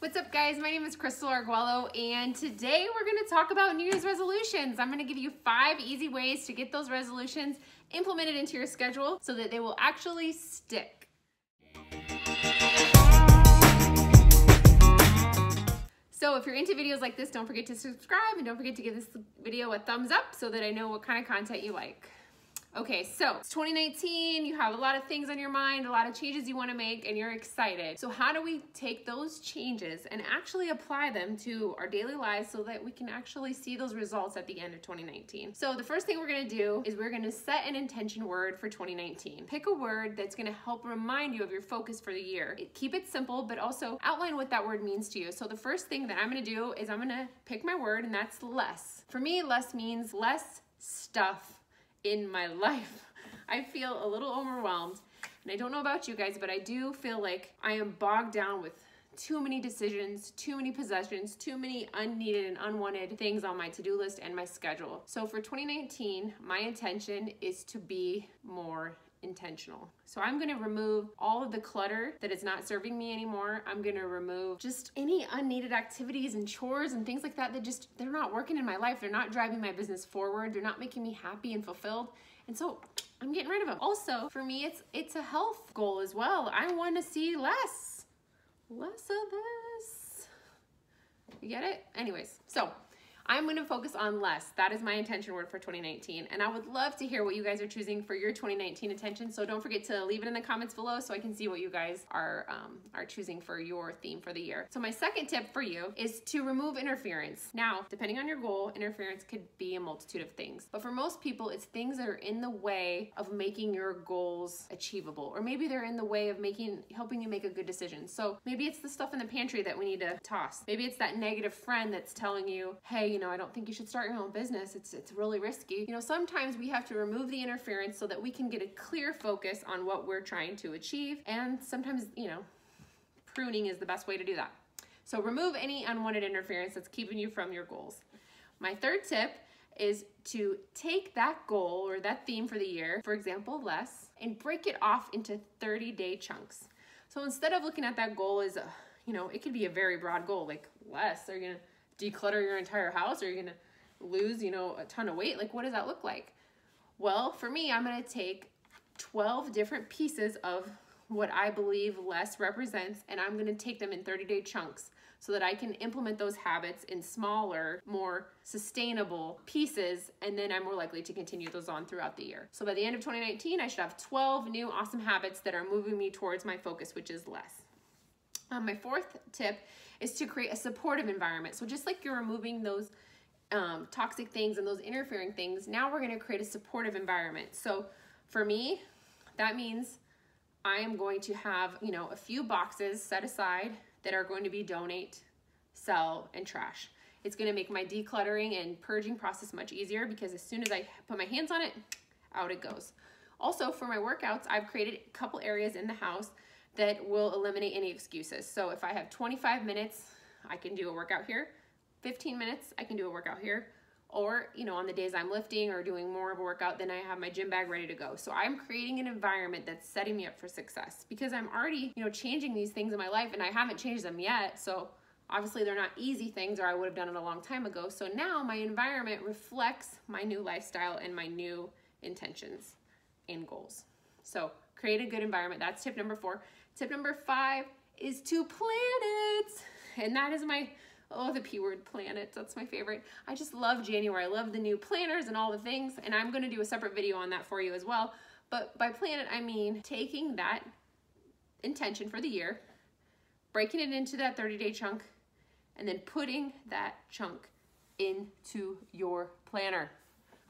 What's up, guys? My name is Crystal Arguello, and today we're going to talk about New Year's resolutions. I'm going to give you 5 easy ways to get those resolutions implemented into your schedule so that they will actually stick. So if you're into videos like this, don't forget to subscribe and don't forget to give this video a thumbs up so that I know what kind of content you like. Okay, so it's 2019, you have a lot of things on your mind, a lot of changes you want to make, and you're excited. So how do we take those changes and actually apply them to our daily lives so that we can actually see those results at the end of 2019? So the first thing we're going to do is we're going to set an intention word for 2019. Pick a word that's going to help remind you of your focus for the year. Keep it simple, but also outline what that word means to you. So the first thing that I'm going to do is I'm going to pick my word, and that's less. For me, less means less stuff in my life. I feel a little overwhelmed, and I don't know about you guys, but I do feel like I am bogged down with too many decisions, too many possessions, too many unneeded and unwanted things on my to-do list and my schedule. So for 2019, my intention is to be more intentional. So I'm going to remove all of the clutter that is not serving me anymore. I'm going to remove just any unneeded activities and chores and things like that they're not working in my life. They're not driving my business forward. They're not making me happy and fulfilled. And so I'm getting rid of them. Also, for me, it's a health goal as well. I want to see less of this. You get it? Anyways, so I'm going to focus on less. That is my intention word for 2019. And I would love to hear what you guys are choosing for your 2019 intention. So don't forget to leave it in the comments below so I can see what you guys are choosing for your theme for the year. So my second tip for you is to remove interference. Now, depending on your goal, interference could be a multitude of things. But for most people, it's things that are in the way of making your goals achievable. Or maybe they're in the way of helping you make a good decision. So maybe it's the stuff in the pantry that we need to toss. Maybe it's that negative friend that's telling you, hey, I don't think you should start your own business. It's really risky. Sometimes we have to remove the interference so that we can get a clear focus on what we're trying to achieve. And sometimes, pruning is the best way to do that. So remove any unwanted interference that's keeping you from your goals. My third tip is to take that goal or that theme for the year, for example, less, and break it off into 30-day chunks. So instead of looking at that goal as, it could be a very broad goal, like less. Are you going to declutter your entire house? Or are you going to lose, a ton of weight? Like, what does that look like? Well, for me, I'm going to take 12 different pieces of what I believe less represents, and I'm going to take them in 30-day chunks so that I can implement those habits in smaller, more sustainable pieces, and then I'm more likely to continue those on throughout the year. So by the end of 2019, I should have 12 new awesome habits that are moving me towards my focus, which is less. My fourth tip is to create a supportive environment. So just like you're removing those toxic things and those interfering things, now we're going to create a supportive environment. So for me, that means I am going to have, a few boxes set aside that are going to be donate, sell, and trash. It's going to make my decluttering and purging process much easier because as soon as I put my hands on it, out it goes. Also, for my workouts, I've created a couple areas in the house that will eliminate any excuses. So if I have 25 minutes, I can do a workout here. 15 minutes, I can do a workout here. Or, on the days I'm lifting or doing more of a workout, then I have my gym bag ready to go. So I'm creating an environment that's setting me up for success because I'm already, changing these things in my life and I haven't changed them yet. So obviously they're not easy things or I would have done it a long time ago. So now my environment reflects my new lifestyle and my new intentions and goals. So create a good environment. That's tip number 4. Tip number 5 is to plan it. And that is the P word, planet. That's my favorite. I just love January. I love the new planners and all the things. And I'm going to do a separate video on that for you as well. But by planet, I mean taking that intention for the year, breaking it into that 30-day chunk, and then putting that chunk into your planner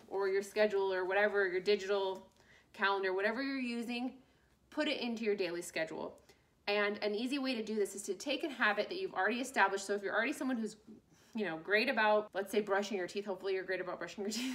or your schedule or whatever, your digital calendar, whatever you're using. Put it into your daily schedule. And an easy way to do this is to take a habit that you've already established. So if you're already someone who's, great about, let's say, brushing your teeth. Hopefully you're great about brushing your teeth.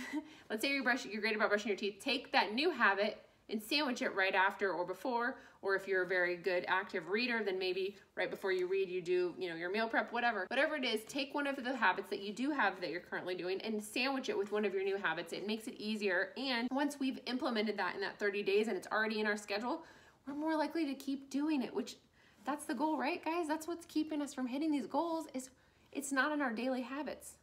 Let's say you're great about brushing your teeth. Take that new habit and sandwich it right after or before. Or if you're a very good active reader, then maybe right before you read, you do, your meal prep, whatever. Whatever it is, take one of the habits that you do have that you're currently doing and sandwich it with one of your new habits. It makes it easier. And once we've implemented that in that 30 days and it's already in our schedule, we're more likely to keep doing it, which that's the goal, right, guys? That's what's keeping us from hitting these goals, is it's not in our daily habits.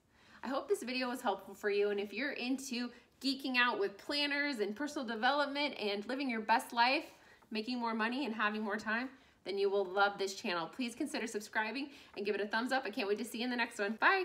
I hope this video was helpful for you, and if you're into geeking out with planners and personal development and living your best life, making more money and having more time, then you will love this channel. Please consider subscribing and give it a thumbs up. I can't wait to see you in the next one. Bye.